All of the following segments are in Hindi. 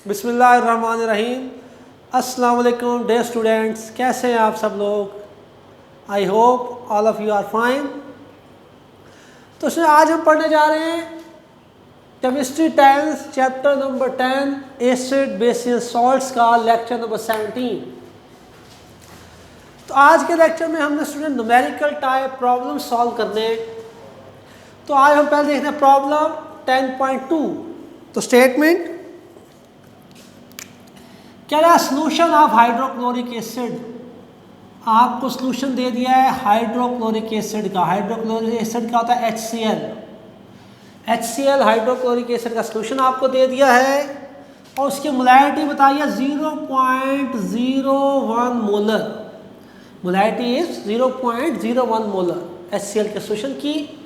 बिस्मिल्लाहिर्रहमानिर्रहीम। अस्सलाम वालेकुम डे स्टूडेंट्स, कैसे हैं आप सब लोग? I hope all of you are fine. तो इसमें आज हम पढ़ने जा रहे हैं chemistry 10 chapter number 10 acid bases salts का लेक्चर नंबर 17। तो आज के लेक्चर में हमने student numerical type problem solve करने हैं। तो आज हम पहले देखते हैं प्रॉब्लम 10.2। तो स्टेटमेंट क्या है? Solution of hydrochloric acid. आपको सोल्यूशन दे दिया है हाइड्रोक्लोरिक एसिड का। हाइड्रोक्लोरिक एसिड का होता है HCl। HCl हाइड्रोक्लोरिक एसिड का सोल्यूशन आपको दे दिया है और उसकी मोलैरिटी बताइए 0.01 molar. Molarity is 0.01 molar HCl के सोल्यूशन की।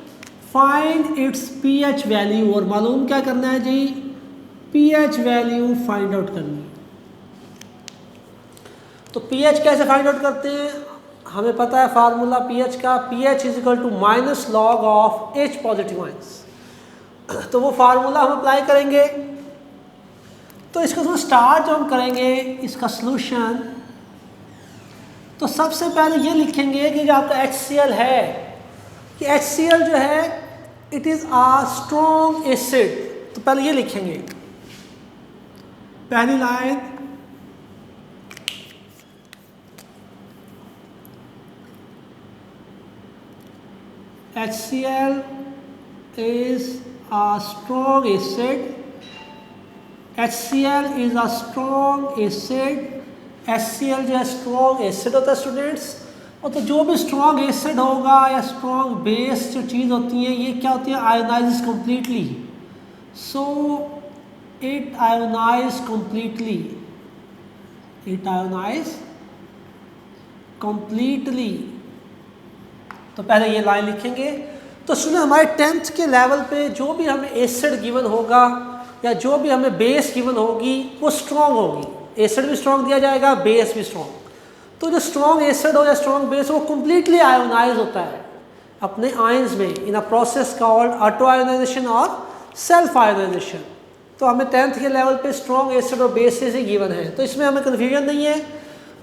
फाइंड इट्स pH वैल्यू, और मालूम क्या करना है जी? pH वैल्यू फाइंड आउट करनी है। तो pH कैसे फाइंड आउट करते हैं? हमें पता है फार्मूला pH का, pH is equal to minus log of H positive ions. तो वो फार्मूला हम अप्लाई करेंगे। तो इसको स्टार्ट जो हम करेंगे इसका सॉल्यूशन, तो सबसे पहले ये लिखेंगे कि जो आपका HCl है, कि HCl जो है it is a strong acid. तो पहले ये लिखेंगे, पहली line HCl is a strong acid. HCl is a strong acid. HCl जो है स्ट्रॉन्ग एसिड होता है स्टूडेंट्स। और तो जो भी स्ट्रॉन्ग एसिड होगा या स्ट्रॉन्ग बेस जो चीज़ होती है, ये क्या होती है? Ionise completely. So it ionise completely. It ionise completely. तो पहले ये लाइन लिखेंगे। तो सुनिए, हमारे 10th के लेवल पे जो भी हमें एसिड गिवन होगा या जो भी हमें बेस गिवन होगी वो स्ट्रॉन्ग होगी। एसिड भी स्ट्रॉन्ग दिया जाएगा, बेस भी स्ट्रॉन्ग। तो जो स्ट्रॉन्ग एसिड हो या स्ट्रॉन्ग बेस वो कम्प्लीटली आयोनाइज होता है अपने आयंस में in a process called auto ionization और सेल्फ आयोनाइजेशन। तो हमें 10th के लेवल पे स्ट्रॉन्ग एसिड और बेसिस ही गिवन है, तो इसमें हमें कन्फ्यूजन नहीं है।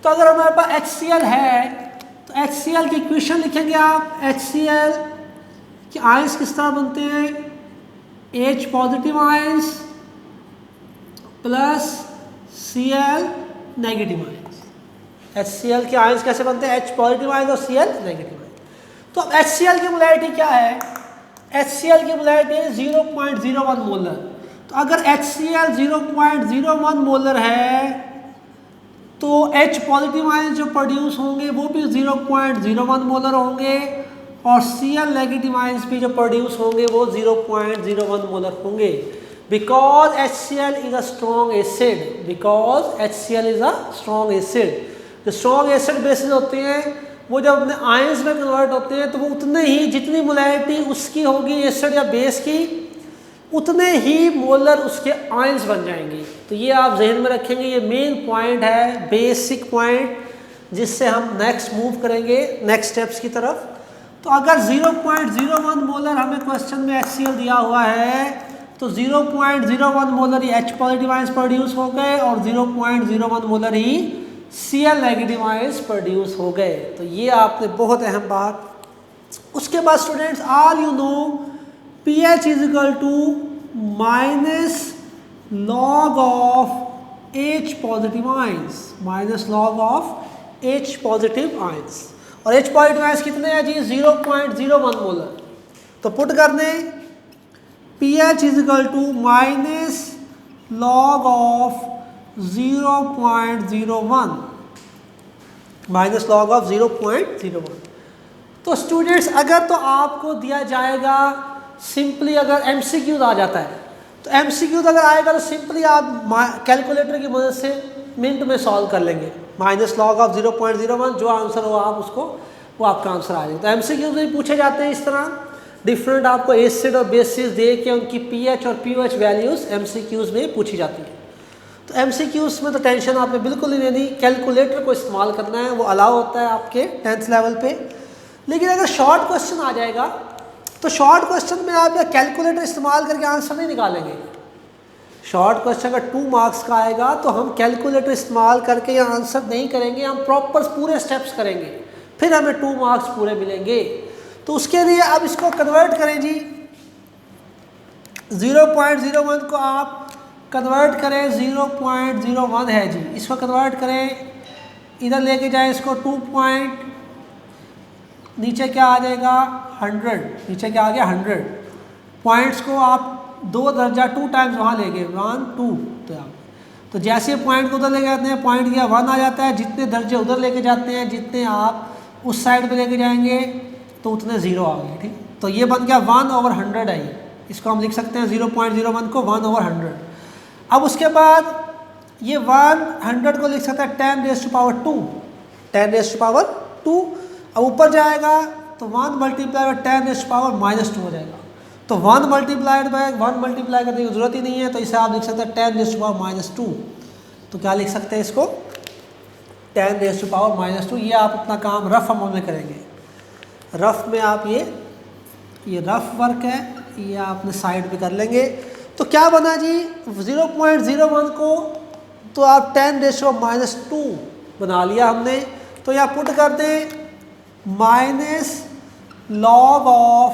तो अगर हमारे पास HCl है तो HCl की इक्वेशन लिखेंगे आप। HCl के आयंस किस तरह बनते हैं? H positive ions plus Cl negative ions. HCl के आयंस कैसे बनते हैं? H पॉजिटिव आयंस और Cl नेगेटिव आयंस। तो अब HCl की मोलैरिटी क्या है? HCl की मोलैरिटी है 0.01 मोलर। तो अगर HCl 0.01 मोलर है तो H पॉजिटिव आयंस जो प्रोड्यूस होंगे वो भी 0.01 मोलर होंगे और Cl नेगेटिव आयंस भी जो प्रोड्यूस होंगे वो 0.01 मोलर होंगे। Because HCl is a strong acid. Because HCl is a strong acid. जो स्ट्रॉन्ग एसिड बेसिस होते हैं वो जब अपने आयंस में कन्वर्ट होते हैं तो वो उतने ही, जितनी मोलैरिटी उसकी होगी एसिड या बेस की, उतने ही मोलर उसके आयंस बन जाएंगे। तो ये आप जहन में रखेंगे, ये मेन पॉइंट है, बेसिक पॉइंट, जिससे हम नेक्स्ट मूव करेंगे नेक्स्ट स्टेप्स की तरफ। तो अगर 0.01 मोलर हमें क्वेश्चन में HCl दिया हुआ है तो 0.01 मोलर ही H पॉजिटिव आयंस प्रोड्यूस हो गए और 0.01 मोलर ही Cl नेगेटिव आयंस प्रोड्यूस हो गए। तो ये आपने बहुत अहम बात। उसके बाद students, all you know pH is equal to minus log of H positive ions. Minus log of H positive ions. और H पॉजिटिव आयंस कितने हैं जी? 0.01 मोलर। तो पुट कर दें pH is equal to minus log of 0.01। Minus log of 0.01। तो स्टूडेंट्स, अगर तो आपको दिया जाएगा सिंपली, अगर MCQ आ जाता है तो MCQ अगर आएगा तो सिंपली आप कैलकुलेटर की मदद से मिनट में सॉल्व कर लेंगे। माइनस लॉग ऑफ 0.01, जो आंसर हो आप उसको, वो आपका आंसर आ जाएगा। तो MCQ भी पूछे जाते हैं इस तरह, डिफरेंट आपको एसिड और बेसिस दे के उनकी pH और pH वैल्यूज़ MCQs में पूछी जाती है। तो MCQs में तो टेंशन आपने बिल्कुल नहीं लेनी, कैलकुलेटर को इस्तेमाल करना है, वो अलाउ होता है आपके 10th लेवल पे। लेकिन अगर शॉर्ट क्वेश्चन आ जाएगा तो शॉर्ट क्वेश्चन में आप कैलकुलेटर इस्तेमाल करके आंसर नहीं निकालेंगे। शॉर्ट क्वेश्चन अगर 2 मार्क्स का आएगा तो हम कैलकुलेटर इस्तेमाल करके या आंसर नहीं करेंगे, हम प्रॉपर पूरे स्टेप्स करेंगे, फिर हमें 2 मार्क्स पूरे मिलेंगे। तो उसके लिए अब इसको कन्वर्ट करें जी, 0.01 को आप कन्वर्ट करें, 0.01 है जी, इसको कन्वर्ट करें, इधर लेके जाए इसको 2 पॉइंट, नीचे क्या आ जाएगा 100, नीचे क्या आ गया 100 पॉइंट्स को आप 2 दर्जा 2 टाइम्स वहाँ ले गए, 1 2, तो जैसे पॉइंट को उधर ले जाते हैं पॉइंट गया 1 आ जाता है, जितने दर्जे उधर लेके जाते हैं, जितने आप उस साइड पे लेके जाएंगे तो उतने 0 आ गए, ठीक। तो ये बन गया 1/100 है, इसको हम लिख सकते हैं 0.01 को 1/100। अब उसके बाद ये 100 को लिख सकते हैं 10⁻², 10⁻²। अब ऊपर जाएगा तो 1 मल्टीप्लाई बाय 10⁻⁻² हो जाएगा, तो 1 मल्टीप्लाइड बाय 1 मल्टीप्लाई करने की जरूरत ही नहीं है, तो इसे आप लिख सकते हैं 10⁻²। तो क्या लिख सकते हैं इसको 10⁻²। ये आप अपना काम रफ अमाउंट में करेंगे, रफ में आप ये रफ वर्क है, ये आपने साइड पे कर लेंगे। तो क्या बना जी 0.01 को तो आप 10⁻² बना लिया हमने। तो यहाँ पुट कर दें -log ऑफ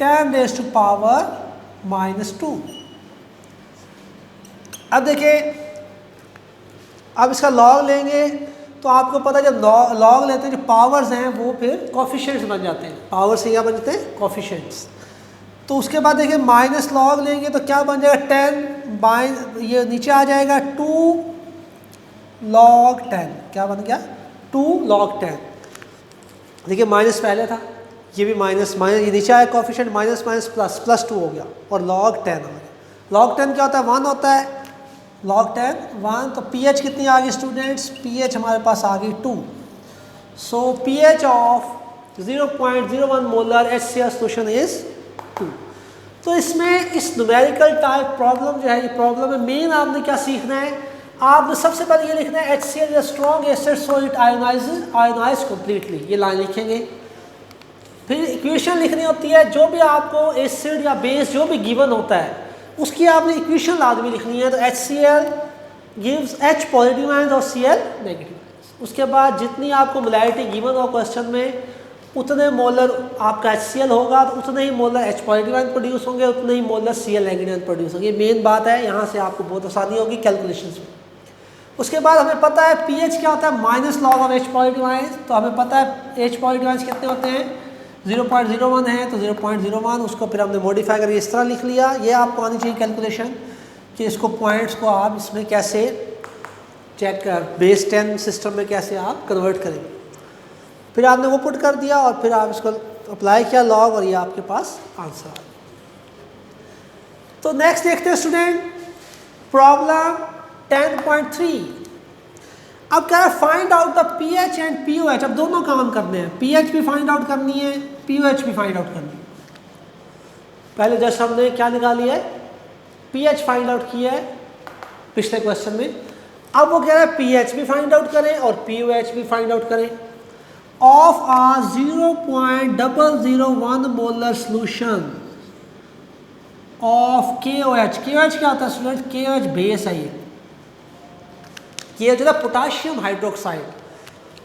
10⁻²। अब देखिए, अब इसका लॉग लेंगे तो आपको पता है जब लॉग लेते हैं जो पावर्स हैं वो फिर कोफिशिएंट्स बन जाते हैं, पावर से क्या बन जाते हैं कोफिशिएंट्स। तो उसके बाद देखिए माइनस लॉग लेंगे तो क्या बन जाएगा 10 ये नीचे आ जाएगा 2 log 10, क्या बन गया 2 log 10। देखिए माइनस पहले था, ये भी माइनस ये नीचे आया कोफिशिएंट, माइनस माइनस प्लस, +2 हो गया और log 10 हो गया। log 10 क्या होता है 1 होता है, log 10 1। तो pH कितनी आ गई स्टूडेंट्स, pH हमारे पास आ गई 2। सो pH of 0.01 molar HCl solution is 2। तो इसमें इस न्यूमेरिकल टाइप प्रॉब्लम जो है, ये प्रॉब्लम में मेन आपने क्या सीखना है, आपने सबसे पहले ये लिखना है HCl is a strong acid so it ionise completely, ये लाइन लिखेंगे। फिर इक्वेशन लिखनी होती है, जो भी आपको एसिड या बेस जो भी गिवन होता है उसकी आपने इक्वेशन लाजमी लिखनी है। तो HCl gives H positive ions और Cl नेगेटिव आयंस। उसके बाद जितनी आपको मोलैरिटी गिवन हो क्वेश्चन में उतने मोलर आपका HCl होगा, तो उतने ही molar H positive ion produce होंगे, उतने ही molar Cl negative ion produce होंगे। मेन बात है, यहाँ से आपको बहुत आसानी होगी कैलकुलेशंस में। उसके बाद हमें पता है pH क्या होता है -log of H positive ions. तो हमें पता है H पॉजिटिव आयंस कितने होते हैं 0.01 है, तो 0.01 उसको फिर हमने मॉडिफाई करके इस तरह लिख लिया। ये आपको आनी चाहिए कैलकुलेशन कि इसको पॉइंट्स को आप इसमें कैसे चेक कर, बेस 10 सिस्टम में कैसे आप कन्वर्ट करेंगे। फिर आपने वो पुट कर दिया और फिर आप इसको अप्लाई किया लॉग, और ये आपके पास आंसर आ गया। तो नेक्स्ट देखते हैं स्टूडेंट प्रॉब्लम 10.3। अब क्या है find out the pH and pOH। अब दोनों काम करने हैं, pH भी फाइंड आउट करनी है, pOH भी फाइंड आउट करनी है। पहले जस्ट हमने क्या निकाली है pH फाइंड आउट किया है पिछले क्वेश्चन में। अब वो कह रहा है pH भी फाइंड आउट करें और pOH भी फाइंड आउट करें of a 0.001 molar solution of KOH। KOH क्या होता है स्टूडेंट, KOH बेस है, ये जो है पोटाशियम हाइड्रोक्साइड।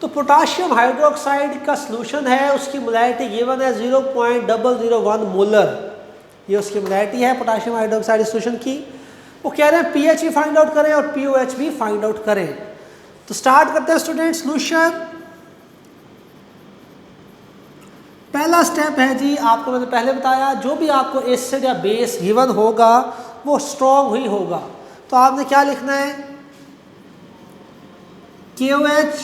तो पोटाशियम हाइड्रोक्साइड का सॉल्यूशन है, उसकी मोलैरिटी गिवन है 0.001 मोलर, ये उसकी मोलैरिटी है पोटाशियम हाइड्रोक्साइड सॉल्यूशन की। वो कह रहे हैं pH भी फाइंड आउट करें और pOH भी फाइंड आउट करें। तो स्टार्ट करते हैं स्टूडेंट सॉल्यूशन। पहला स्टेप है जी, आपको मैंने पहले बताया जो भी आपको एसिड या बेस गिवन होगा वो स्ट्रॉन्ग ही होगा। तो आपने क्या लिखना है KOH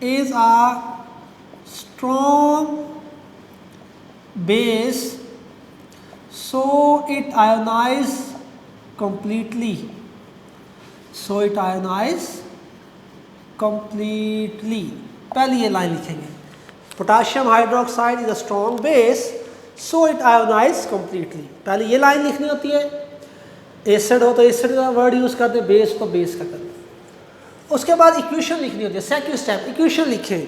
is a strong base so it ionizes completely, so it ionizes completely। पहले ये लाइन लिखेंगे potassium hydroxide is a strong base so it ionise completely. पहले ये लाइन लिखनी होती है, एसिड हो तो एसिड का वर्ड यूज़ करते, बेस तो बेस का करते। उसके बाद इक्वेशन लिखनी होती है, सेकंड स्टेप इक्वेशन लिखें।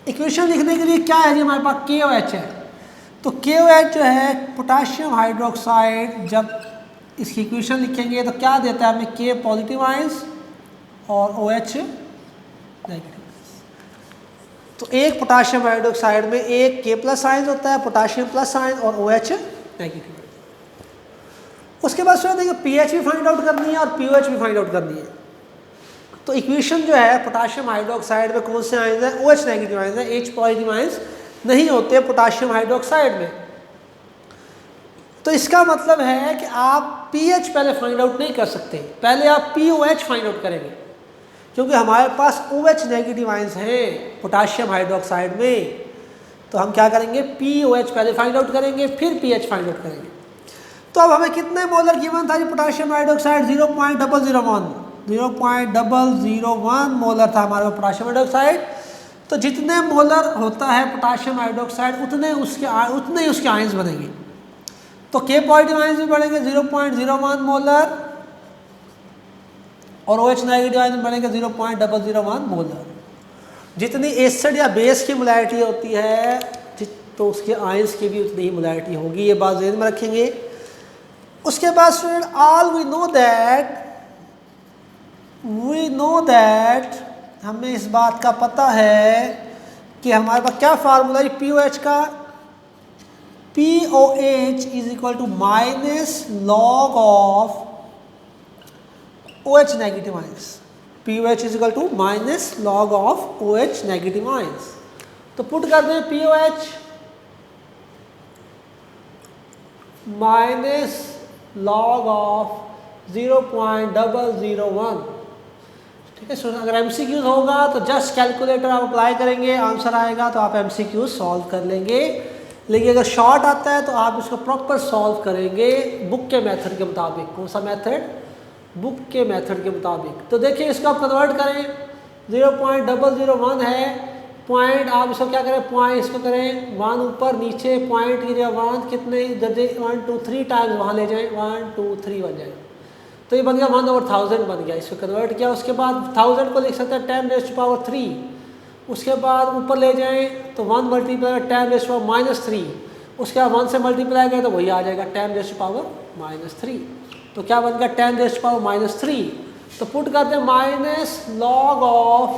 इक्वेशन लिखने के लिए क्या है जी हमारे पास KOH है, तो KOH जो है पोटाशियम हाइड्रोक्साइड जब इसकी इक्वेशन लिखेंगे तो क्या देता है हमें, के पॉजिटिव आयंस और OH नेगेटिव। तो एक पोटाशियम हाइड्रोक्साइड में एक के प्लस आयंस होता है, पोटाशियम प्लस आयंस और OH नेगेटिव। उसके बाद फिर देखिए पीएच भी फाइंड आउट करनी है और पीओएच भी फाइंड आउट करनी है। तो इक्वेशन जो है पोटाशियम हाइड्रोक्साइड में कौन से आयंस है, OH नेगेटिव आयंस है, H पॉजिटिव आयंस नहीं होते पोटाशियम हाइड्रोक्साइड में। तो इसका मतलब है कि आप पीएच पहले फाइंड आउट नहीं कर सकते, पहले आप पीओएच फाइंड आउट करेंगे, क्योंकि हमारे पास OH नेगेटिव आयंस हैं पोटाशियम हाइड्रोक्साइड में। तो हम क्या करेंगे, पीओएच पहले फाइंड आउट करेंगे, फिर पीएच फाइंड आउट करेंगे। तो अब हमें कितने मोलर गिवन था जी पोटाशियम हाइड्रोक्साइड, 0.001 मोलर था हमारे पोटाशियम हाइड्रोक्साइड। तो जितने मोलर होता है पोटाशियम हाइड्रोक्साइड उतने ही उसके आयंस बनेंगे। तो के पॉजिटिव आयंस भी बढ़ेंगे 0.01 मोलर और OH नेगेटिव आयंस बढ़ेंगे 0.001 मोलर। जितनी एसिड या बेस की मोलैरिटी होती है तो उसके आयंस की भी उतनी ही मोलैरिटी होगी, ये बात ध्यान में रखेंगे। उसके बाद student all we know that हमें इस बात का पता है कि हमारे पास क्या फार्मूला है पीओएच का, POH is equal to minus log of OH negative ions. POH is equal to minus log of OH negative ions. तो पुट कर दें POH माइनस लॉग ऑफ 0.001। ठीक है स्टूडेंट, अगर MCQ होगा तो जस्ट कैलकुलेटर आप अप्लाई करेंगे, आंसर आएगा तो आप MCQ सॉल्व कर लेंगे। लेकिन अगर शॉर्ट आता है तो आप इसको प्रॉपर सॉल्व करेंगे बुक के मेथड के मुताबिक। कौन सा मेथड, बुक के मेथड के मुताबिक। तो देखिए इसको आप कन्वर्ट करें, 0.001 है, पॉइंट आप इसको क्या करें, पॉइंट इसको करें 1 ऊपर नीचे, पॉइंट की जगह 1 कितने 1 2 3 टाइम्स वहाँ ले जाएं, 1 2 3 बन जाएगा। तो ये बन गया 1/1000 बन गया। इसको कन्वर्ट किया, उसके बाद 1000 को लिख सकते हैं 10⁻3। उसके बाद ऊपर ले जाएं तो 1 मल्टीप्लाई 10⁻−3। उसके बाद 1 से मल्टीप्लाई करें तो वही आ जाएगा 10⁻−3। तो क्या बन गया 10⁻−3। तो पुट करते हैं माइनस लॉग ऑफ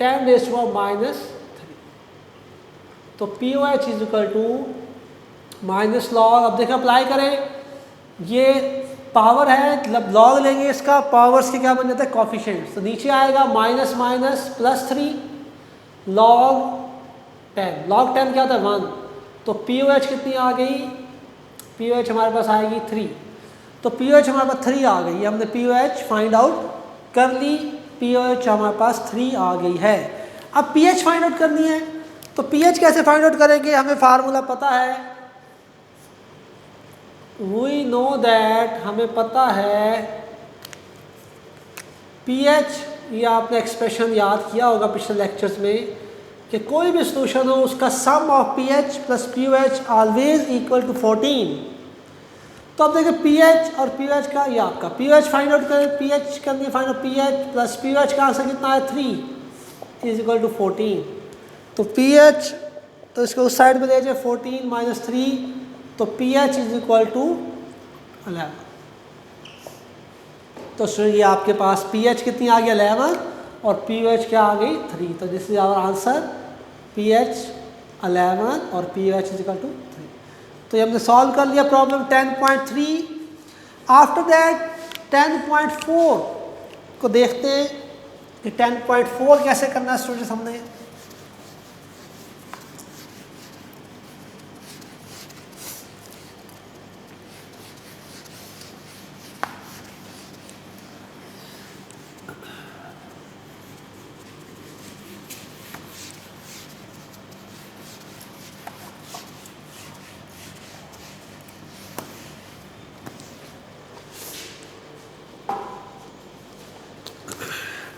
10⁻−3। तो POH is equal to minus log, अब देखें अप्लाई करें, ये पावर है मतलब लॉग लेंगे इसका, पावर्स के क्या बन जाता है कॉफिशिएंट। तो नीचे आएगा माइनस माइनस +3 लॉग 10। लॉग 10 क्या होता है 1। तो POH कितनी आ गई, POH हमारे पास आएगी 3। तो POH हमारे पास 3 आ गई, हमने POH फाइंड आउट कर ली, POH हमारे पास 3 आ गई है। अब pH फाइंड आउट करनी है, तो pH कैसे फाइंड आउट करेंगे, हमें फार्मूला पता है, वी नो दैट, हमें पता है pH, ये आपने एक्सप्रेशन याद किया होगा पिछले लेक्चर्स में कि कोई भी सोल्यूशन हो उसका sum of pH plus POH always equal to 14। तो अब देखिए pH और POH का, ये आपका POH फाइंड आउट करें, pH करनी find out, pH plus POH का आंसर कितना है 3 इज इक्वल टू 14। तो pH, तो इसको उस साइड में ले जाए 14 माइनस 3, तो pH इज इक्वल टू 11। तो ये आपके पास pH कितनी आ गई 11 और POH क्या आ गई 3। तो this is our answer, pH 11 और POH इज इक्वल टू 3। तो ये हमने सॉल्व कर लिया प्रॉब्लम 10.3। आफ्टर दैट 10.4 को देखते हैं कि 10.4 कैसे करना है स्टूडेंट्स। हमने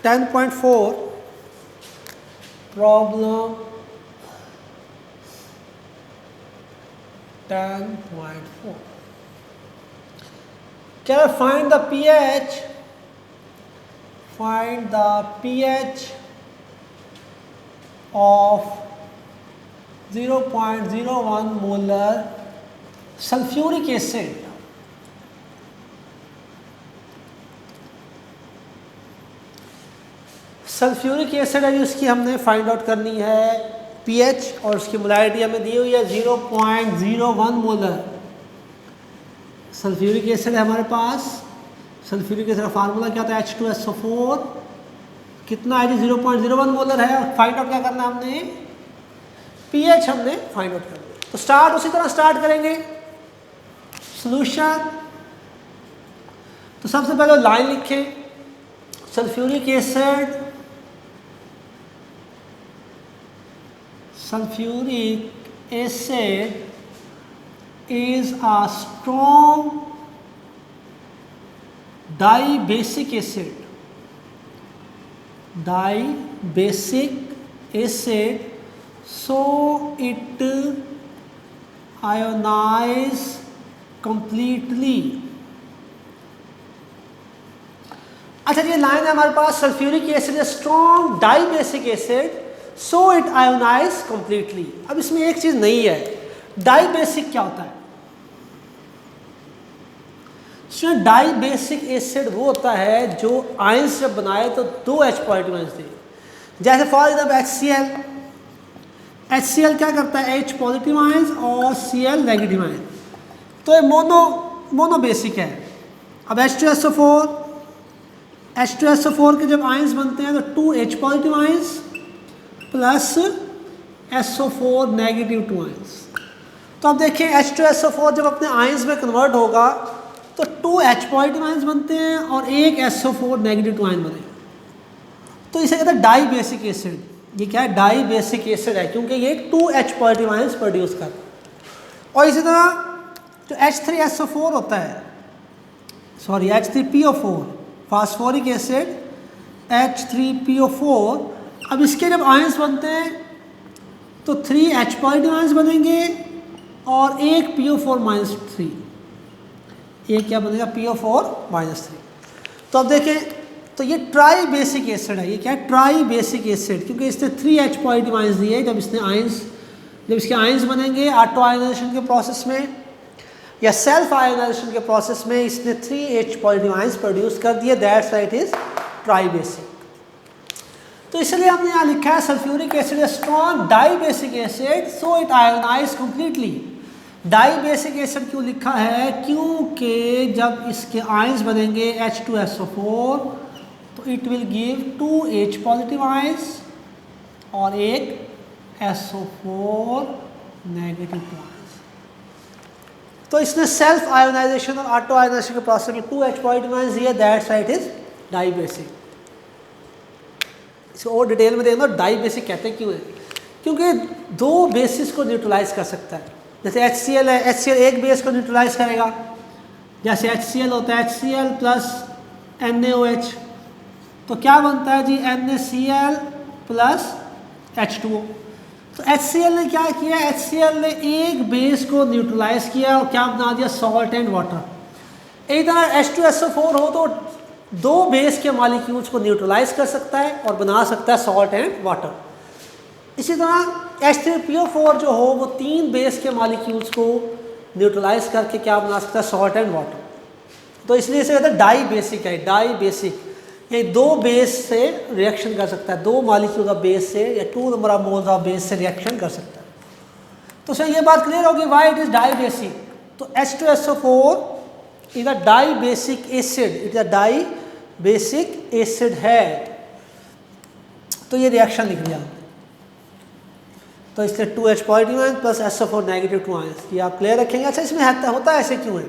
10.4 problem 10.4 can I find the pH of 0.01 molar sulfuric acid sulphuric acid है उसकी हमने फाइंड आउट करनी है पीएच, और उसकी मोलैरिटी हमें दी हुई है 0.01 मोलर। सल्फ्यूरिक एसिड है हमारे पास, सल्फ्यूरिक एसिड का फार्मूला क्या था, H2SO4, कितना है जी 0.01 मोलर है। और फाइंड आउट क्या करना है हमने, पीएच हमने फाइंड आउट करना है। तो स्टार्ट उसी तरह स्टार्ट करेंगे सॉल्यूशन। तो सबसे पहले लाइन लिखें, sulphuric acid, sulfuric acid is a strong dibasic acid, so it ionize completely। अच्छा ये लाइन है हमारे पास, सल्फ्यूरिक एसिड है strong dibasic acid so it ionise completely. अब इसमें एक चीज नहीं है, डाइबेसिक क्या होता है, डाइबेसिक एसिड वो होता है जो आयंस जब बनाए तो 2 H पॉजिटिव आयंस दे। जैसे फॉर एग्जाम्पल HCl क्या करता है, H पॉजिटिव आयंस और Cl नेगेटिव आयंस, तो ये मोनो बेसिक है। अब H2SO4 के जब आयंस बनते हैं तो 2 H positive ions plus SO4 negative 2 ions. तो अब देखिए H2SO4 जब अपने आयंस में कन्वर्ट होगा तो 2 H पॉजिटिव आयंस बनते हैं और एक SO4 नेगेटिव 2 आयंस बनेगा। तो इसे कहते हैं डाई बेसिक एसिड। ये क्या है, डाई बेसिक एसिड है क्योंकि ये 2 H पॉजिटिव आयंस प्रोड्यूस करता है। और इसी तरह जो H3SO4 होता है, sorry H3PO4 phosphoric acid, H3PO4, अब इसके जब आयंस बनते हैं तो 3 H पॉजिटिव आयंस बनेंगे और एक PO4-3, एक क्या बनेगा PO4-3। तो अब देखें तो ये ट्राई बेसिक एसिड है। ये क्या है, ट्राई बेसिक एसिड, क्योंकि इसने 3 H पॉजिटिव आयंस दिए। जब इसके आयंस बनेंगे ऑटो आयोनाइजेशन के प्रोसेस में या सेल्फ आयोनाइजेशन के प्रोसेस में, इसने 3 H पॉजिटिव आयंस प्रोड्यूस कर दिए, that's why it is tribasic. तो इसलिए हमने यहाँ लिखा है सल्फ्यूरिक एसिड है strong dibasic acid so it ionise completely. Dibasic acid क्यों लिखा है, क्योंकि जब इसके आयंस बनेंगे H2SO4 तो it will give 2 H positive ions और एक SO4 नेगेटिव 2 आयंस। तो इसने सेल्फ आयोनाइजेशन और ऑटो आयोनाइजेशन के प्रोसेस में 2 H पॉजिटिव आयंस दिए, that's why it is dibasic. इसको और डिटेल में देखना, डाइबेसिक कहते हैं क्यों है, क्योंकि 2 बेसिस को न्यूट्रलाइज कर सकता है। जैसे HCl है, HCl एक बेस को न्यूट्रलाइज करेगा, जैसे HCl होता है HCl प्लस NaOH, तो क्या बनता है जी NaCl प्लस H2O। तो HCl ने क्या किया, HCl ने एक बेस को न्यूट्रलाइज किया और क्या बना दिया, सॉल्ट एंड वाटर। एक तरह H2SO4 हो तो 2 बेस के मॉलिक्यूल्स को न्यूट्रलाइज कर सकता है और बना सकता है सॉल्ट एंड वाटर। इसी तरह H3PO4 जो हो वो 3 बेस के मॉलिक्यूल्स को न्यूट्रलाइज करके क्या बना सकता है, सॉल्ट एंड वाटर। तो इसलिए इसे कहते हैं डाई बेसिक है। डाई बेसिक ये 2 बेस से रिएक्शन कर सकता है, 2 मॉलिक्यूल का बेस से या 2 number of moles of base से रिएक्शन कर सकता है। तो सर ये बात क्लियर होगी why it is dibasic. तो H2SO4 is a dibasic acid, it is a dibasic acid है। तो ये रिएक्शन लिख लिया, तो इसलिए 2 H positive ion plus SO4 negative 2 ion, ये आप क्लियर रखेंगे। अच्छा इसमें होता है ऐसे क्यों है,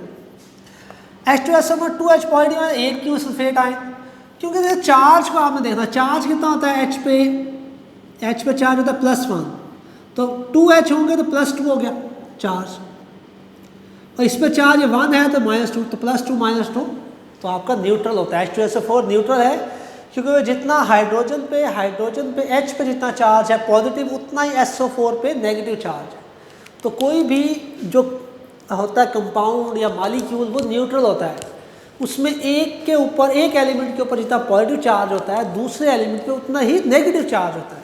H2SO4 2 H पॉजिटिव आयन, एक क्यों सल्फेट आयन, क्योंकि चार्ज को आपने देखना, चार्ज कितना होता है H पे चार्ज होता है +1, तो 2 H होंगे तो +2 हो गया चार्ज, और इस पर चार्ज 1 है तो -2, तो +2 -2, तो आपका न्यूट्रल होता है। H2SO4 न्यूट्रल है क्योंकि जितना हाइड्रोजन पे H पे जितना चार्ज है पॉजिटिव, उतना ही SO4 पे नेगेटिव चार्ज है। तो कोई भी जो होता है कंपाउंड या मॉलिक्यूल वो न्यूट्रल होता है, उसमें एक एलिमेंट के ऊपर जितना पॉजिटिव चार्ज होता है दूसरे एलिमेंट पे उतना ही नेगेटिव चार्ज होता है।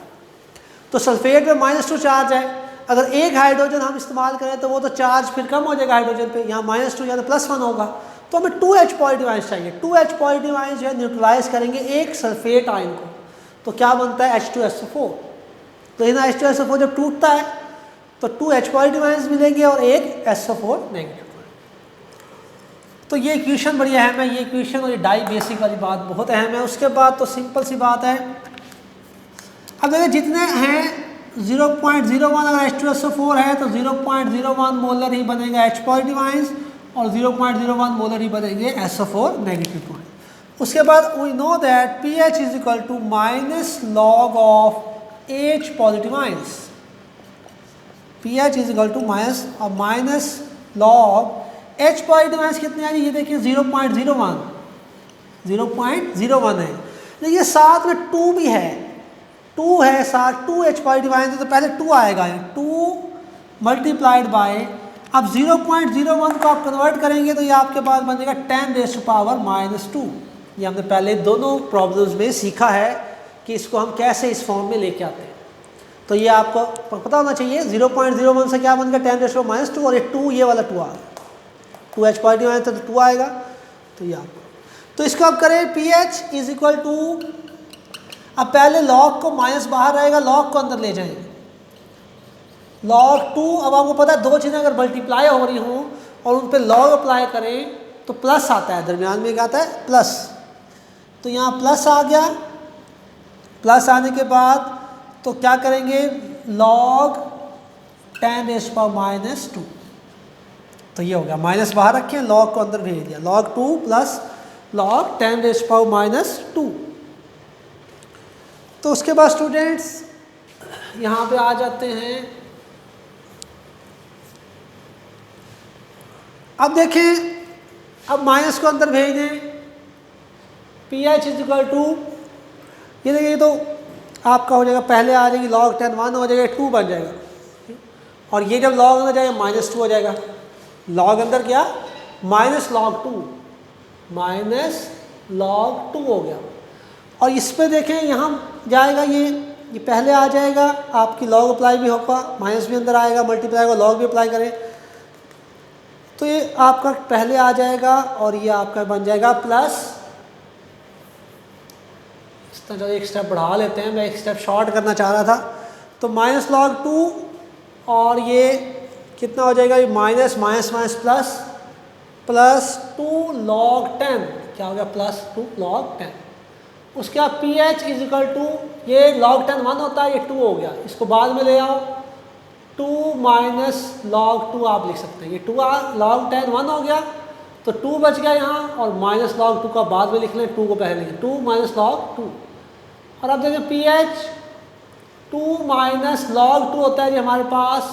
तो सल्फेट पे -2 चार्ज है, अगर एक हाइड्रोजन हम इस्तेमाल करें तो वो तो चार्ज फिर कम हो जाएगा हाइड्रोजन पे, यहाँ -2 या तो +1 होगा, तो हमें 2 H पॉजिटिव आयंस चाहिए। 2 H पॉजिटिव आयंस जो है न्यूट्रलाइज करेंगे एक सल्फेट आयन को, तो क्या बनता है H2SO4। तो यहाँ H2SO4 जब टूटता है तो 2 H पॉजिटिव आयंस मिलेंगे और एक SO4 नेगेटिव। तो ये इक्वेशन बड़ी अहम है, ये इक्वेशन और ये डाई बेसिक वाली बात बहुत अहम है। उसके बाद तो सिंपल सी बात है, अब देखिए जितने हैं 0.01 अगर H2SO4 है तो 0.01 मोलर ही बनेगा H पॉजिटिव आयंस और 0.01 मोलर ही बनेंगे SO4 नेगेटिव आयंस। उसके बाद we know that pH is equal to minus log of H positive ions. pH is equal to minus log H positive ions कितने आ रही है, ये देखिए 0.01 है, देखिए साथ में 2 भी है, 2 है साथ, 2 H पॉजिटिव आयंस तो पहले 2 आएगा, 2 मल्टीप्लाइड बाय, अब 0.01 को आप कन्वर्ट करेंगे तो ये आपके पास बन जाएगा 10⁻⁻²। ये हमने पहले दोनों प्रॉब्लम्स में सीखा है कि इसको हम कैसे इस फॉर्म में लेके आते हैं। तो ये आपको पता होना चाहिए 0.01 से क्या बन गया 10⁻², और ये 2, ये वाला 2 आ गया, 2 H पॉजिटिव आएगा तो 2 आएगा। तो ये आपको, तो इसको अब करें pH इज इक्वल टू, अब पहले लॉग को माइनस बाहर रहेगा, लॉग को अंदर ले जाएंगे, log 2। अब आपको पता है दो चीज़ें अगर मल्टीप्लाई हो रही हों और उन पे log अप्लाई करें तो प्लस आता है, दरमियान में क्या आता है प्लस, तो यहाँ प्लस आ गया। प्लस आने के बाद तो क्या करेंगे log 10⁻², तो ये हो गया, माइनस बाहर रखें, log को अंदर भेज दिया, log 2 प्लस log 10⁻²। तो उसके बाद स्टूडेंट्स यहाँ पे आ जाते हैं। अब देखें, अब माइनस को अंदर भेज दें, pH इज इक्वल टू, ये देखिए तो आपका हो जाएगा, पहले आ जाएगी log 10 1 हो जाएगा, 2 बन जाएगा, और ये जब log अंदर जाएगा -2 हो जाएगा, log अंदर क्या -log 2 हो गया। और इस पे देखें यहाँ जाएगा, ये पहले आ जाएगा, आपकी log अप्लाई भी होगा, माइनस भी अंदर आएगा, मल्टीप्लाई होगा, log भी अप्लाई करें तो ये आपका पहले आ जाएगा और ये आपका बन जाएगा प्लस। इस तरह एक स्टेप बढ़ा लेते हैं, मैं एक स्टेप शॉर्ट करना चाह रहा था, तो -log 2 और ये कितना हो जाएगा, ये minus minus minus plus, plus 2 log 10, क्या हो गया +2 log 10। उसके बाद pH इज इक्वल टू, ये log 10 1 होता है, ये 2 हो गया, इसको बाद में ले आओ, 2 -log 2 आप लिख सकते हैं, ये 2 log 10 1 हो गया तो 2 बच गया यहाँ, और -log 2 का बाद में लिख लें, 2 को पहले लिखें, 2 -log 2। और अब देखिए pH 2 -log 2 होता है जी हमारे पास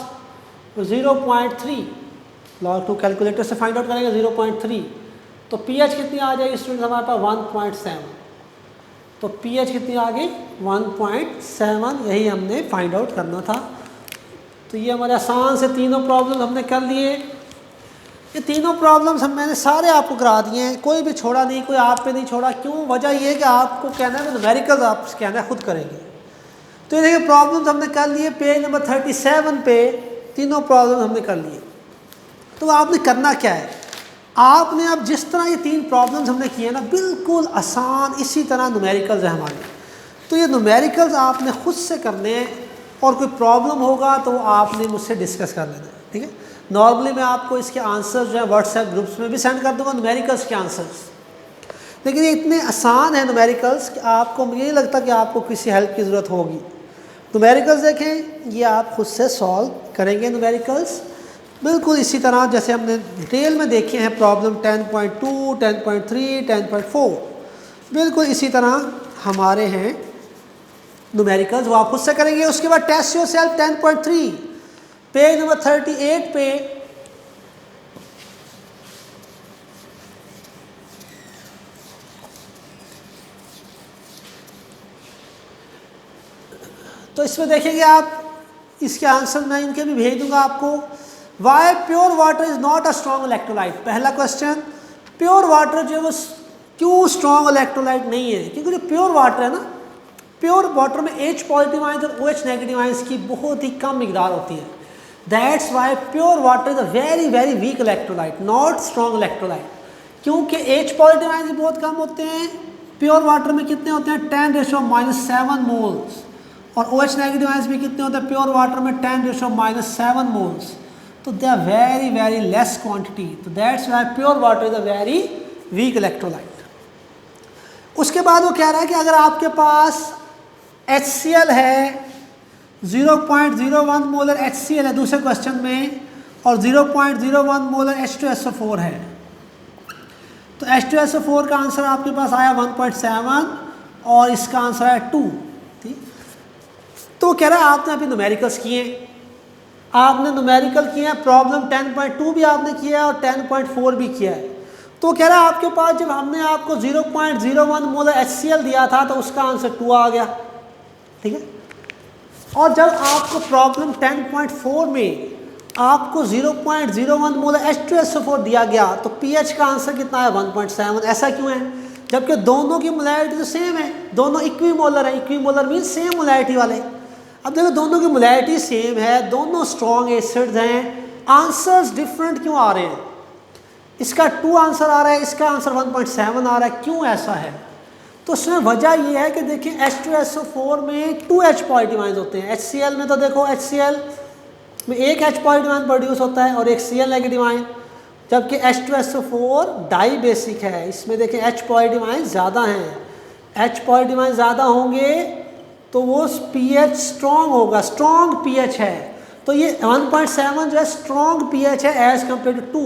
0.3, log 2 कैलकुलेटर से फाइंड आउट करेंगे 0.3, तो pH कितनी आ जाएगी स्टूडेंट हमारे पास 1.7, तो pH कितनी आ गई 1.7, यही हमने फाइंड आउट करना था। तो ये हमारे आसान से तीनों प्रॉब्लम हमने कर लिए। ये तीनों प्रॉब्लम्स मैंने सारे आपको करा दिए हैं, कोई भी छोड़ा नहीं, कोई आप पे नहीं छोड़ा। क्यों? वजह ये है कि आपको कहना है न्यूमेरिकल्स आप कहना है खुद करेंगे। तो ये देखिए प्रॉब्लम्स हमने कर लिए, पेज नंबर 37 पे तीनों प्रॉब्लम हमने कर लिए। तो आपने करना क्या है, आपने अब जिस तरह ये 3 प्रॉब्लम्स हमने किए ना बिल्कुल आसान, इसी तरह न्यूमेरिकल्स है हमारे। तो ये न्यूमेरिकल्स आपने खुद से करने हैं, और कोई प्रॉब्लम होगा तो आपने मुझसे डिस्कस कर लेना है, ठीक है। नॉर्मली मैं आपको इसके आंसर्स जो है व्हाट्सएप ग्रुप्स में भी सेंड कर दूंगा, न्यूमेरिकल्स के आंसर्स। लेकिन ये इतने आसान है न्यूमेरिकल्स कि आपको, मुझे नहीं लगता कि आपको किसी हेल्प की ज़रूरत होगी। न्यूमेरिकल्स देखें, ये आप खुद से सॉल्व करेंगे न्यूमेरिकल्स बिल्कुल इसी तरह जैसे हमने डिटेल में देखे हैं। प्रॉब्लम 10.2, 10.3, 10.4 बिल्कुल इसी तरह हमारे हैं न्यूमेरिकल्स, वो आप खुद से करेंगे। उसके बाद टेस्ट योरसेल्फ 10.3 पेज नंबर 38 पे तो इसमें देखेंगे आप, इसके आंसर मैं इनके भी भेज दूंगा आपको। Why pure water is not a strong electrolyte, पहला क्वेश्चन, प्योर वाटर जो है वो क्यों स्ट्रॉन्ग इलेक्ट्रोलाइट नहीं है? क्योंकि जो प्योर वाटर है ना, प्योर वाटर में H पॉजिटिव आयंस और OH नेगेटिव आयंस की बहुत ही कम मिकदार होती है। That's why pure water is a very very weak electrolyte, not strong electrolyte. क्योंकि H पॉजिटिव आयंस बहुत कम होते हैं प्योर वाटर में कितने होते हैं 10⁻⁻7 मोल्स, और OH नेगेटिव आयंस में कितने होते हैं प्योर वाटर में 10⁻7 मोल्स। तो they are very very less quantity, तो that's why pure water is a very weak electrolyte. उसके बाद वो कह रहा है कि अगर आपके पास HCl है 0.01 मोलर HCl है दूसरे क्वेश्चन में, और 0.01 मोलर H2SO4 है, तो H2SO4 का आंसर आपके पास आया 1.7 और इसका आंसर आया 2। ठीक, तो कह रहा है आपने अभी न्यूमेरिकल्स किए, आपने न्यूमेरिकल किए हैं, प्रॉब्लम 10.2 भी आपने किया है और 10.4 भी किया है। तो कह रहा है आपके पास जब हमने आपको 0.01 मोलर HCl दिया था तो उसका आंसर 2 आ गया। ठीक है, और जब आपको प्रॉब्लम 10.4 में आपको 0.01 मोलर H2SO4 दिया गया तो pH का आंसर कितना है 1.7। ऐसा क्यों है, जबकि दोनों की मोलैरिटी तो सेम है, दोनों इक्विमोलर है, इक्विमोलर मीन सेम मोलैरिटी वाले। अब देखो दोनों की मोलैरिटी सेम है, दोनों स्ट्रॉन्ग एसिड्स हैं, आंसर्स डिफरेंट क्यों आ रहे हैं? इसका 2 आंसर आ रहा है, इसका आंसर 1.7 आ रहा है, क्यों ऐसा है? तो उसमें वजह ये है कि देखिए H2SO4 में 2 H पॉजिटिव आयंस होते हैं, HCl में तो देखो HCl में एक H पॉजिटिव आयन प्रोड्यूस होता है और एक Cl नेगेटिव आयन, जबकि H2SO4 डाई बेसिक है, इसमें देखिए H पॉजिटिव आयन ज़्यादा हैं। H पॉजिटिव आयन ज़्यादा होंगे तो वो pH स्ट्रॉन्ग होगा, स्ट्रॉन्ग pH है, तो ये 1.7 जो है स्ट्रॉन्ग pH है as compare to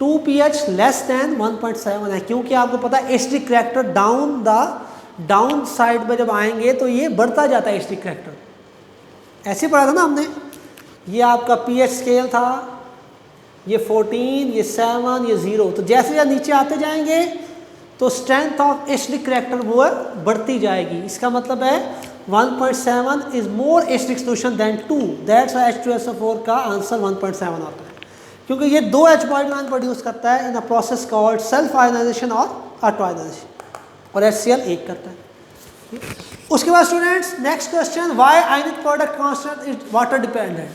2 pH less than 1.7 है, क्योंकि आपको पता है एसिडिक करैक्टर डाउन साइड में जब आएंगे तो ये बढ़ता जाता है एसिडिक करैक्टर, ऐसे पढ़ा था ना हमने। ये आपका pH स्केल था, ये 14, ये 7, ये 0, तो जैसे जैसे नीचे आते जाएंगे तो स्ट्रेंथ ऑफ एसिडिक करैक्टर वो बढ़ती जाएगी। इसका मतलब है 1.7 is more acidic solution than 2, that's why H2SO4 का आंसर 1.7 आता है, क्योंकि ये 2 H पॉजिटिव आयन प्रोड्यूस करता है in a process called self ionization और ऑटो आयनाइजेशन, और HCl एक करता है। उसके बाद students next question, why ionic product constant is water dependent.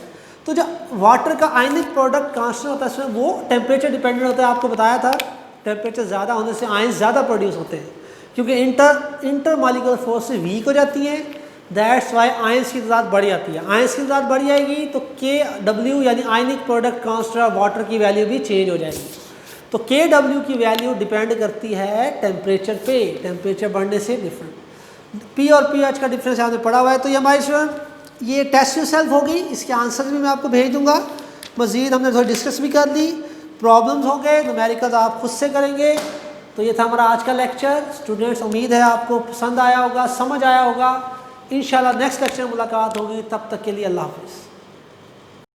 तो जो वाटर का आयनिक प्रोडक्ट कांस्टेंट होता है इसमें वो टेम्परेचर डिपेंडेंट होता है, आपको बताया था टेम्परेचर ज़्यादा होने से आयंस ज़्यादा प्रोड्यूस होते हैं, क्योंकि इंटर मॉलिक्यूलर फोर्स से वीक हो जाती हैं, दैट्स वाई आयंस की तादाद बढ़ जाती है। आयंस की तादाद बढ़ जाएगी तो KW यानी आयनिक प्रोडक्ट कांस्टेंट ऑफ वाटर की वैल्यू भी चेंज हो जाएगी। तो KW की वैल्यू डिपेंड करती है टेम्परेचर पे, टेम्परेचर बढ़ने से डिफरेंट। P और pH का डिफरेंस आपने पढ़ा हुआ है। तो ये हमारी स्टूडेंट ये टेस्ट योरसेल्फ होगी, इसके आंसर भी मैं आपको भेज दूंगा। मज़ीद हमने थोड़ी डिस्कस भी कर ली, प्रॉब्लम्स हो गए, न्यूमेरिकल्स आप खुद से करेंगे। तो ये था हमारा आज का लेक्चर। स्टूडेंट्स उम्मीद है आपको पसंद आया होगा, समझ आया होगा। इंशाल्लाह नेक्स्ट लेक्चर में मुलाकात होगी, तब तक के लिए अल्लाह हाफ़िज़।